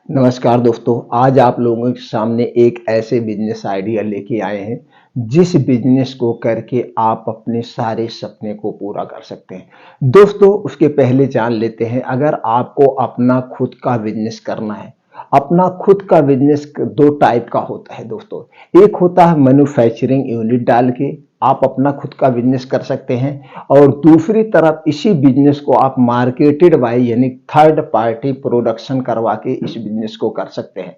नमस्कार दोस्तों, आज आप लोगों के सामने एक ऐसे बिजनेस आइडिया लेके आए हैं जिस बिजनेस को करके आप अपने सारे सपने को पूरा कर सकते हैं। दोस्तों, उसके पहले जान लेते हैं, अगर आपको अपना खुद का बिजनेस करना है, अपना खुद का बिजनेस दो टाइप का होता है दोस्तों। एक होता है मैन्युफैक्चरिंग यूनिट डाल के आप अपना खुद का बिजनेस कर सकते हैं, और दूसरी तरफ इसी बिजनेस को आप मार्केटेड बाय यानी थर्ड पार्टी प्रोडक्शन करवा के इस बिजनेस को कर सकते हैं।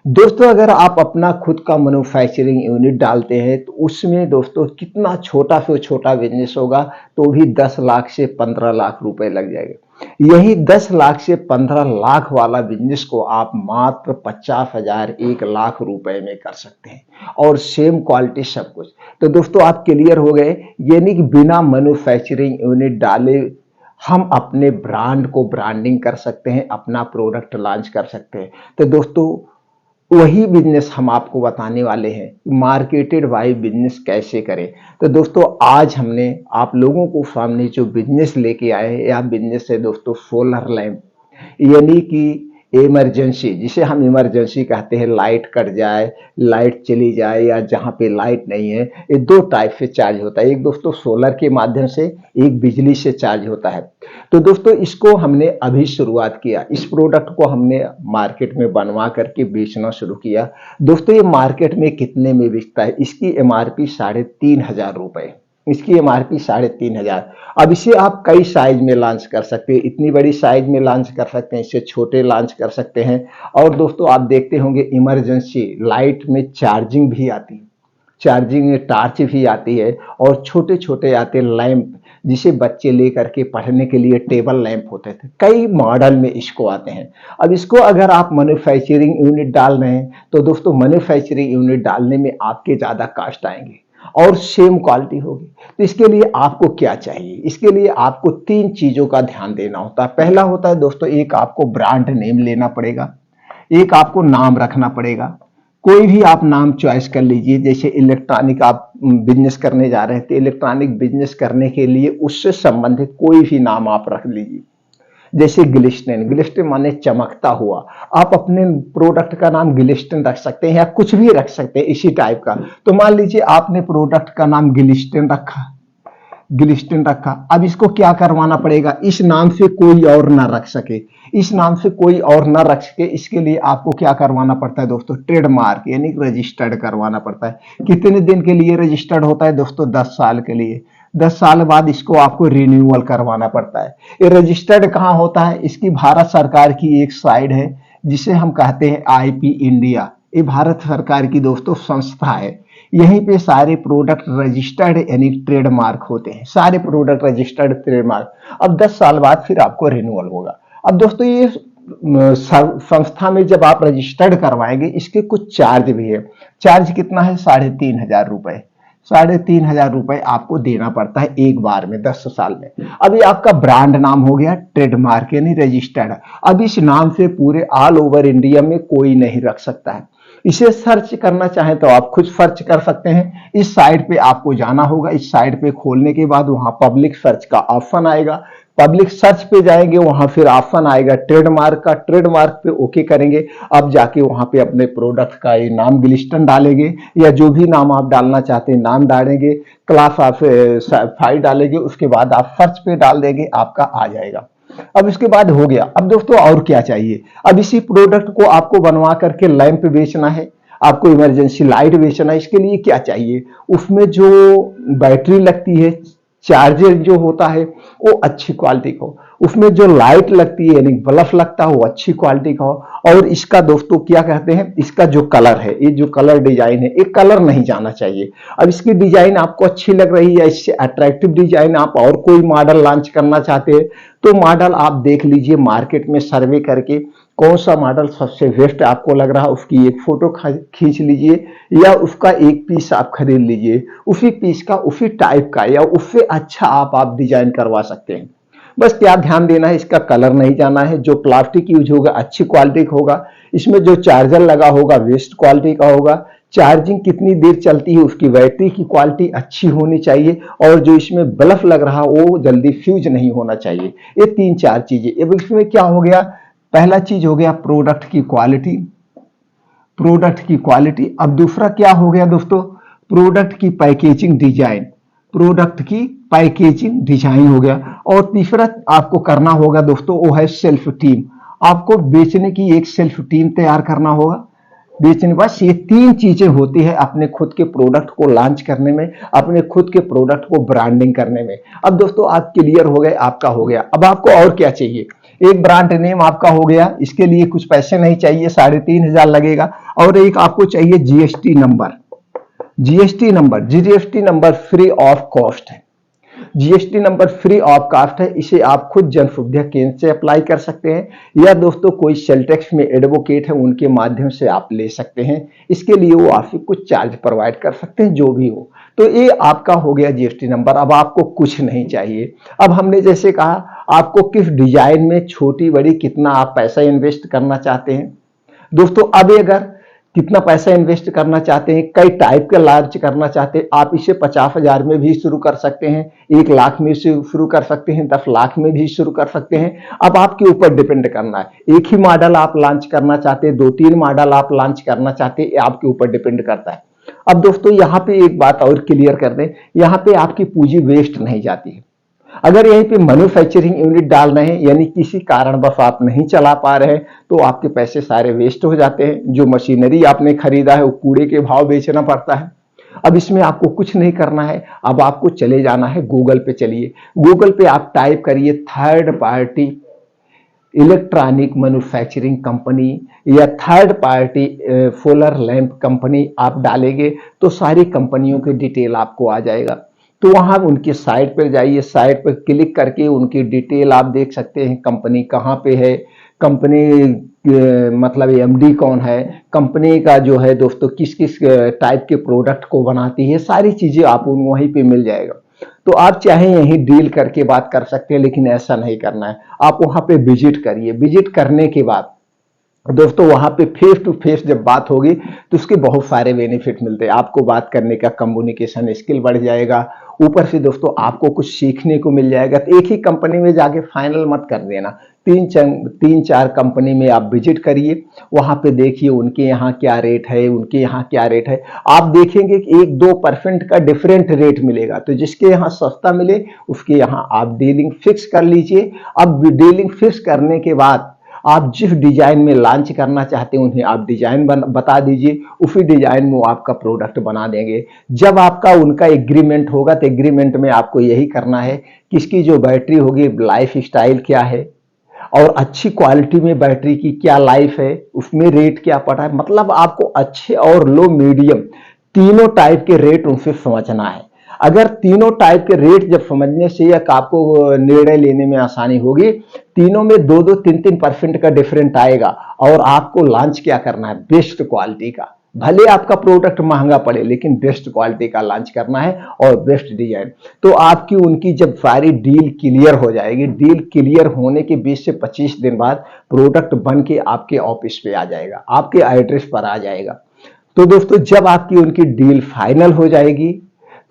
दोस्तों, अगर आप अपना खुद का मैन्युफैक्चरिंग यूनिट डालते हैं तो उसमें दोस्तों कितना छोटा से छोटा बिजनेस होगा तो भी 10 लाख से 15 लाख रुपए लग जाएंगे। यही 10 लाख से 15 लाख वाला बिजनेस को आप मात्र 50,000 1 लाख रुपए में कर सकते हैं, और सेम क्वालिटी सब कुछ। तो दोस्तों, आप क्लियर हो गए, यानी कि बिना मैन्युफैक्चरिंग यूनिट डाले हम अपने ब्रांड को ब्रांडिंग कर सकते हैं, अपना प्रोडक्ट लॉन्च कर सकते हैं। तो दोस्तों, वही बिजनेस हम आपको बताने वाले हैं, मार्केटेड बाय बिजनेस कैसे करें। तो दोस्तों, आज हमने आप लोगों को सामने जो बिजनेस लेके आए हैं, यह बिजनेस है दोस्तों सोलर लैंप, यानी कि इमरजेंसी, जिसे हम इमरजेंसी कहते हैं, लाइट कट जाए, लाइट चली जाए, या जहाँ पे लाइट नहीं है, ये दो टाइप से चार्ज होता है। एक दोस्तों सोलर के माध्यम से, एक बिजली से चार्ज होता है। तो दोस्तों, इसको हमने अभी शुरुआत किया, इस प्रोडक्ट को हमने मार्केट में बनवा करके बेचना शुरू किया। दोस्तों, ये मार्केट में कितने में बिकता है? इसकी एमआरपी 3,500 रुपए, इसकी एमआरपी 3,500। अब इसे आप कई साइज में लॉन्च कर सकते हैं, इतनी बड़ी साइज में लॉन्च कर सकते हैं, इससे छोटे लॉन्च कर सकते हैं। और दोस्तों, आप देखते होंगे इमरजेंसी लाइट में चार्जिंग भी आती है, चार्जिंग में टॉर्च भी आती है, और छोटे छोटे आते लैंप, जिसे बच्चे लेकर के पढ़ने के लिए टेबल लैंप होते थे, कई मॉडल में इसको आते हैं। अब इसको अगर आप मैन्युफैक्चरिंग यूनिट डाल रहे हैं तो दोस्तों, मैन्युफैक्चरिंग यूनिट डालने में आपके ज्यादा कॉस्ट आएंगे और सेम क्वालिटी होगी। तो इसके लिए आपको क्या चाहिए? इसके लिए आपको 3 चीजों का ध्यान देना होता है। पहला होता है दोस्तों, एक आपको ब्रांड नेम लेना पड़ेगा, एक आपको नाम रखना पड़ेगा। कोई भी आप नाम चॉइस कर लीजिए, जैसे इलेक्ट्रॉनिक आप बिजनेस करने जा रहे हैं तो इलेक्ट्रॉनिक बिजनेस करने के लिए उससे संबंधित कोई भी नाम आप रख लीजिए। जैसे ग्लिस्टेन, ग्लिस्टेन माने चमकता हुआ, आप अपने प्रोडक्ट का नाम ग्लिस्टेन रख सकते हैं, या कुछ भी रख सकते हैं इसी टाइप का। तो मान लीजिए आपने प्रोडक्ट का नाम ग्लिस्टेन रखा, ग्लिस्टेन रखा। अब इसको क्या करवाना पड़ेगा? इस नाम से कोई और ना रख सके, इस नाम से कोई और ना रख सके, इसके लिए आपको क्या करवाना पड़ता है दोस्तों? ट्रेडमार्क यानी रजिस्टर्ड करवाना पड़ता है। कितने दिन के लिए रजिस्टर्ड होता है दोस्तों? 10 साल के लिए। 10 साल बाद इसको आपको रिन्यूअल करवाना पड़ता है। ये रजिस्टर्ड कहाँ होता है? इसकी भारत सरकार की एक साइट है जिसे हम कहते हैं आईपी इंडिया। ये भारत सरकार की दोस्तों संस्था है। यहीं पे सारे प्रोडक्ट रजिस्टर्ड यानी ट्रेडमार्क होते हैं, सारे प्रोडक्ट रजिस्टर्ड ट्रेडमार्क। अब 10 साल बाद फिर आपको रिन्यूअल होगा। अब दोस्तों, ये संस्था में जब आप रजिस्टर्ड करवाएंगे, इसके कुछ चार्ज भी है। चार्ज कितना है? 3,500 रुपए। 3,500 रुपए आपको देना पड़ता है एक बार में, 10 साल में। अब ये आपका ब्रांड नाम हो गया, ट्रेडमार्क यानी रजिस्टर्ड। अब इस नाम से पूरे ऑल ओवर इंडिया में कोई नहीं रख सकता है। इसे सर्च करना चाहें तो आप खुद सर्च कर सकते हैं। इस साइट पे आपको जाना होगा, इस साइट पे खोलने के बाद वहां पब्लिक सर्च का ऑप्शन आएगा। पब्लिक सर्च पे जाएंगे, वहां फिर ऑप्शन आएगा ट्रेडमार्क का, ट्रेडमार्क पे ओके करेंगे। अब जाके वहां पे अपने प्रोडक्ट का ये नाम ग्लिस्टन डालेंगे, या जो भी नाम आप डालना चाहते हैं नाम डालेंगे, क्लास ऑफ फाइल डालेंगे, उसके बाद आप सर्च पे डाल देंगे, आपका आ जाएगा। अब इसके बाद हो गया। अब दोस्तों, और क्या चाहिए? अब इसी प्रोडक्ट को आपको बनवा करके लैंप बेचना है, आपको इमरजेंसी लाइट बेचना है। इसके लिए क्या चाहिए? उसमें जो बैटरी लगती है, चार्जर जो होता है, वो अच्छी क्वालिटी का हो। उसमें जो लाइट लगती है यानी बल्ब लगता है, वो अच्छी क्वालिटी का हो। और इसका दोस्तों क्या कहते हैं, इसका जो कलर है, ये जो कलर डिजाइन है, एक कलर नहीं जाना चाहिए। अब इसकी डिजाइन आपको अच्छी लग रही है, इससे अट्रैक्टिव डिजाइन आप और कोई मॉडल लॉन्च करना चाहते हैं तो मॉडल आप देख लीजिए, मार्केट में सर्वे करके कौन सा मॉडल सबसे बेस्ट आपको लग रहा है, उसकी एक फोटो खींच लीजिए, या उसका एक पीस आप खरीद लीजिए। उसी पीस का, उसी टाइप का, या उससे अच्छा आप डिजाइन करवा सकते हैं। बस क्या ध्यान देना है, इसका कलर नहीं जाना है, जो प्लास्टिक यूज होगा अच्छी क्वालिटी का होगा, इसमें जो चार्जर लगा होगा बेस्ट क्वालिटी का होगा, चार्जिंग कितनी देर चलती है उसकी बैटरी की क्वालिटी अच्छी होनी चाहिए, और जो इसमें बल्ब लग रहा वो जल्दी फ्यूज नहीं होना चाहिए। ये 3-4 चीजें। अब इसमें क्या हो गया, पहला चीज हो गया प्रोडक्ट की क्वालिटी, प्रोडक्ट की क्वालिटी। अब दूसरा क्या हो गया दोस्तों, प्रोडक्ट की पैकेजिंग डिजाइन, प्रोडक्ट की पैकेजिंग डिजाइन हो गया। और तीसरा आपको करना होगा दोस्तों वो है सेल्फ टीम, आपको बेचने की एक सेल्फ टीम तैयार करना होगा। बेचने बस ये तीन चीजें होती है अपने खुद के प्रोडक्ट को लॉन्च करने में, अपने खुद के प्रोडक्ट को ब्रांडिंग करने में। अब दोस्तों आप क्लियर हो गए, आपका हो गया। अब आपको और क्या चाहिए, एक ब्रांड नेम आपका हो गया, इसके लिए कुछ पैसे नहीं चाहिए, 3,500 लगेगा। और एक आपको चाहिए GST number, GST number, GST number free of cost है, GST number free of cost है। इसे आप खुद जन सुविधा केंद्र से अप्लाई कर सकते हैं या दोस्तों कोई सेल टैक्स में एडवोकेट है उनके माध्यम से आप ले सकते हैं। इसके लिए वो आपसे कुछ चार्ज प्रोवाइड कर सकते हैं जो भी हो। तो ये आपका हो गया जीएसटी नंबर। अब आपको कुछ नहीं चाहिए। अब हमने जैसे कहा आपको किस डिजाइन में छोटी बड़ी कितना आप पैसा इन्वेस्ट करना चाहते हैं। दोस्तों अब अगर कितना पैसा इन्वेस्ट करना चाहते हैं, कई टाइप का लॉन्च करना चाहते हैं, आप इसे 50,000 में भी शुरू कर सकते हैं, 1 लाख में शुरू कर सकते हैं, 10 लाख में भी शुरू कर सकते हैं। अब आपके ऊपर डिपेंड करना है, एक ही मॉडल आप लॉन्च करना चाहते हैं, 2-3 मॉडल आप लॉन्च करना चाहते हैं, आपके ऊपर डिपेंड करता है। अब दोस्तों यहाँ पे एक बात और क्लियर कर दें, यहाँ पे आपकी पूंजी वेस्ट नहीं जाती है। अगर यहीं पे मैन्युफैक्चरिंग यूनिट डाल रहे हैं यानी किसी कारणवश आप नहीं चला पा रहे हैं तो आपके पैसे सारे वेस्ट हो जाते हैं। जो मशीनरी आपने खरीदा है वो कूड़े के भाव बेचना पड़ता है। अब इसमें आपको कुछ नहीं करना है, अब आपको चले जाना है गूगल पे। चलिए गूगल पे आप टाइप करिए third party electronic manufacturing company या third party solar lamp company आप डालेंगे तो सारी कंपनियों की डिटेल आपको आ जाएगा। तो वहां उनकी साइट पर जाइए, साइट पर क्लिक करके उनकी डिटेल आप देख सकते हैं, कंपनी कहाँ पे है, कंपनी मतलब एमडी कौन है, कंपनी का जो है दोस्तों किस किस टाइप के प्रोडक्ट को बनाती है, सारी चीजें आपको वहीं पे मिल जाएगा। तो आप चाहे यहीं डील करके बात कर सकते हैं, लेकिन ऐसा नहीं करना है। आप वहां पे विजिट करिए, विजिट करने के बाद दोस्तों वहां पे फेस टू फेस जब बात होगी तो उसके बहुत सारे बेनिफिट मिलते हैं। आपको बात करने का कम्युनिकेशन स्किल बढ़ जाएगा, ऊपर से दोस्तों आपको कुछ सीखने को मिल जाएगा। तो एक ही कंपनी में जाके फाइनल मत कर देना, 3-4 कंपनी में आप विजिट करिए, वहां पे देखिए उनके यहाँ क्या रेट है, उनके यहाँ क्या रेट है। आप देखेंगे कि 1-2% का डिफरेंट रेट मिलेगा, तो जिसके यहाँ सस्ता मिले उसके यहाँ आप डीलिंग फिक्स कर लीजिए। अब डीलिंग फिक्स करने के बाद आप जिस डिजाइन में लॉन्च करना चाहते हैं उन्हें आप डिजाइन बता दीजिए, उसी डिजाइन में वो आपका प्रोडक्ट बना देंगे। जब आपका उनका एग्रीमेंट होगा तो एग्रीमेंट में आपको यही करना है कि इसकी जो बैटरी होगी लाइफ स्टाइल क्या है और अच्छी क्वालिटी में बैटरी की क्या लाइफ है, उसमें रेट क्या पड़ा है। मतलब आपको अच्छे और लो मीडियम तीनों टाइप के रेट उनसे समझना है। अगर तीनों टाइप के रेट जब समझने से या आपको निर्णय लेने में आसानी होगी, तीनों में 2-3% का डिफरेंट आएगा। और आपको लॉन्च क्या करना है, बेस्ट क्वालिटी का, भले आपका प्रोडक्ट महंगा पड़े लेकिन बेस्ट क्वालिटी का लॉन्च करना है और बेस्ट डिजाइन। तो आपकी उनकी जब सारी डील क्लियर हो जाएगी, डील क्लियर होने के 20 से 25 दिन बाद प्रोडक्ट बन के आपके ऑफिस पे आ जाएगा, आपके एड्रेस पर आ जाएगा। तो दोस्तों जब आपकी उनकी डील फाइनल हो जाएगी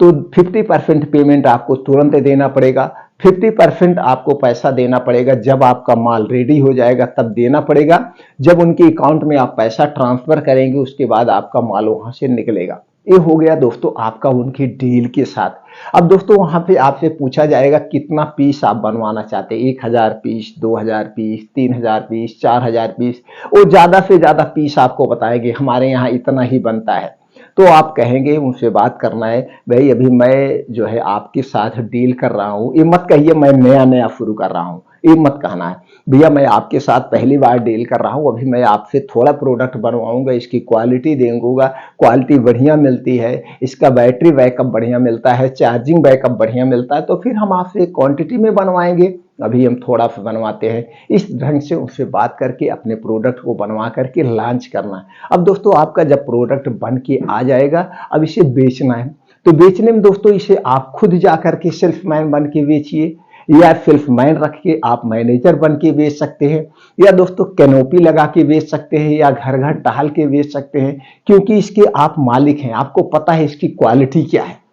तो 50% पेमेंट आपको तुरंत देना पड़ेगा, 50% आपको पैसा देना पड़ेगा जब आपका माल रेडी हो जाएगा तब देना पड़ेगा। जब उनके अकाउंट में आप पैसा ट्रांसफर करेंगे उसके बाद आपका माल वहां से निकलेगा। ये हो गया दोस्तों आपका उनकी डील के साथ। अब दोस्तों वहां पे आपसे पूछा जाएगा कितना पीस आप बनवाना चाहते हैं, 1,000 पीस, 2,000 पीस, 3,000 पीस, 4,000 पीस। वो ज्यादा से ज्यादा पीस आपको बताएंगे हमारे यहाँ इतना ही बनता है। तो आप कहेंगे उनसे बात करना है, भाई अभी मैं जो है आपके साथ डील कर रहा हूं, ये मत कहिए मैं नया नया शुरू कर रहा हूं, ये मत कहना है। भैया मैं आपके साथ पहली बार डील कर रहा हूं, अभी मैं आपसे थोड़ा प्रोडक्ट बनवाऊंगा, इसकी क्वालिटी देंगूंगा, क्वालिटी बढ़िया मिलती है, इसका बैटरी बैकअप बढ़िया मिलता है, चार्जिंग बैकअप बढ़िया मिलता है, तो फिर हम आपसे क्वांटिटी में बनवाएंगे, अभी हम थोड़ा सा बनवाते हैं। इस ढंग से उनसे बात करके अपने प्रोडक्ट को बनवा करके लॉन्च करना है। अब दोस्तों आपका जब प्रोडक्ट बन के आ जाएगा, अब इसे बेचना है। तो बेचने में दोस्तों इसे आप खुद जा करके सेल्समैन बन के बेचिए, या सेल्समैन रख के आप मैनेजर बन के बेच सकते हैं, या दोस्तों कैनोपी लगा के बेच सकते हैं, या घर घर टहल के बेच सकते हैं। क्योंकि इसके आप मालिक हैं, आपको पता है इसकी क्वालिटी क्या है।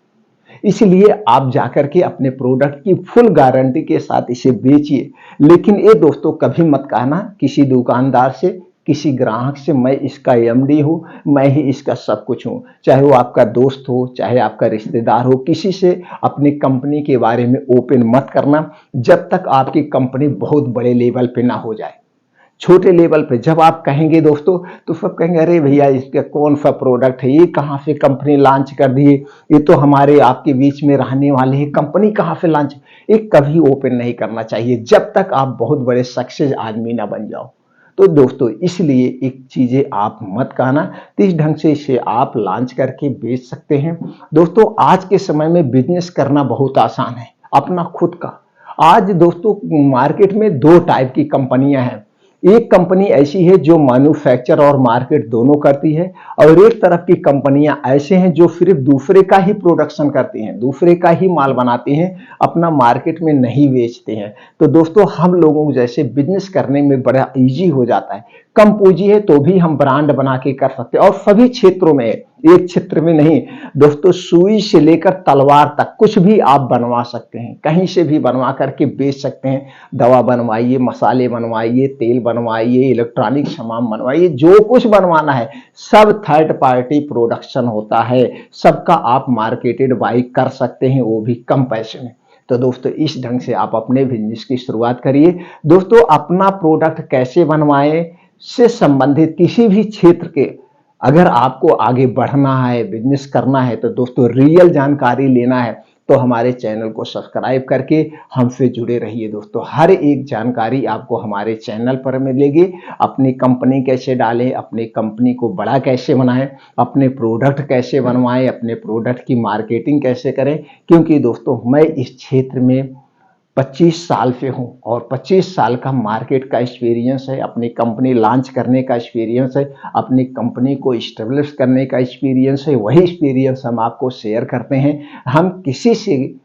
इसलिए आप जाकर के अपने प्रोडक्ट की फुल गारंटी के साथ इसे बेचिए। लेकिन ये दोस्तों कभी मत कहना किसी दुकानदार से, किसी ग्राहक से, मैं इसका एमडी हूं, मैं ही इसका सब कुछ हूं। चाहे वो आपका दोस्त हो, चाहे आपका रिश्तेदार हो, किसी से अपनी कंपनी के बारे में ओपन मत करना जब तक आपकी कंपनी बहुत बड़े लेवल पे ना हो जाए। छोटे लेवल पे जब आप कहेंगे दोस्तों, तो सब कहेंगे अरे भैया इसका कौन सा प्रोडक्ट है, ये कहाँ से कंपनी लॉन्च कर दिए, ये तो हमारे आपके बीच में रहने वाले हैं, कंपनी कहाँ से लॉन्च। ये कभी ओपन नहीं करना चाहिए जब तक आप बहुत बड़े सक्सेस आदमी ना बन जाओ। तो दोस्तों इसलिए एक चीजें आप मत कहना, तो इस ढंग से इसे आप लॉन्च करके बेच सकते हैं। दोस्तों आज के समय में बिजनेस करना बहुत आसान है, अपना खुद का। आज दोस्तों मार्केट में दो टाइप की कंपनियां हैं। एक कंपनी ऐसी है जो मैन्युफैक्चर और मार्केट दोनों करती है, और एक तरफ की कंपनियां ऐसे हैं जो सिर्फ दूसरे का ही प्रोडक्शन करती हैं, दूसरे का ही माल बनाती हैं, अपना मार्केट में नहीं बेचते हैं। तो दोस्तों हम लोगों को जैसे बिजनेस करने में बड़ा इजी हो जाता है, कम पूंजी है तो भी हम ब्रांड बना के कर सकते हैं, और सभी क्षेत्रों में, एक क्षेत्र में नहीं दोस्तों, सुई से लेकर तलवार तक कुछ भी आप बनवा सकते हैं, कहीं से भी बनवा करके बेच सकते हैं। दवा बनवाइए, मसाले बनवाइए, तेल बनवाइए, इलेक्ट्रॉनिक सामान बनवाइए, जो कुछ बनवाना है सब थर्ड पार्टी प्रोडक्शन होता है, सबका आप मार्केटेड बाई कर सकते हैं, वो भी कम पैसे में। तो दोस्तों इस ढंग से आप अपने बिजनेस की शुरुआत करिए। दोस्तों अपना प्रोडक्ट कैसे बनवाएं से संबंधित किसी भी क्षेत्र के अगर आपको आगे बढ़ना है, बिजनेस करना है, तो दोस्तों रियल जानकारी लेना है तो हमारे चैनल को सब्सक्राइब करके हमसे जुड़े रहिए। दोस्तों हर एक जानकारी आपको हमारे चैनल पर मिलेगी। अपनी कंपनी कैसे डालें, अपनी कंपनी को बड़ा कैसे बनाएं, अपने प्रोडक्ट कैसे बनवाएं, अपने प्रोडक्ट की मार्केटिंग कैसे करें। क्योंकि दोस्तों मैं इस क्षेत्र में 25 साल से हूं, और 25 साल का मार्केट का एक्सपीरियंस है, अपनी कंपनी लॉन्च करने का एक्सपीरियंस है, अपनी कंपनी को इस्टेब्लिश करने का एक्सपीरियंस है। वही एक्सपीरियंस हम आपको शेयर करते हैं। हम किसी से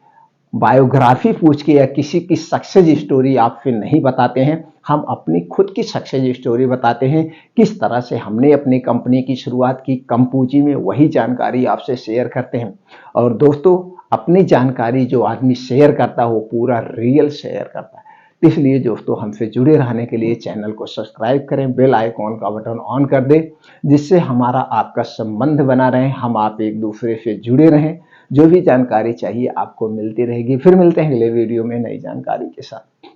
बायोग्राफी पूछ के या किसी की सक्सेस स्टोरी आपसे नहीं बताते हैं, हम अपनी खुद की सक्सेस स्टोरी बताते हैं, किस तरह से हमने अपनी कंपनी की शुरुआत की कम पूंजी में, वही जानकारी आपसे शेयर करते हैं। और दोस्तों अपनी जानकारी जो आदमी शेयर करता है वो पूरा रियल शेयर करता है। इसलिए दोस्तों हमसे जुड़े रहने के लिए चैनल को सब्सक्राइब करें, बेल आइकॉन का बटन ऑन कर दें, जिससे हमारा आपका संबंध बना रहे, हम आप एक दूसरे से जुड़े रहें। जो भी जानकारी चाहिए आपको मिलती रहेगी। फिर मिलते हैं अगले वीडियो में नई जानकारी के साथ।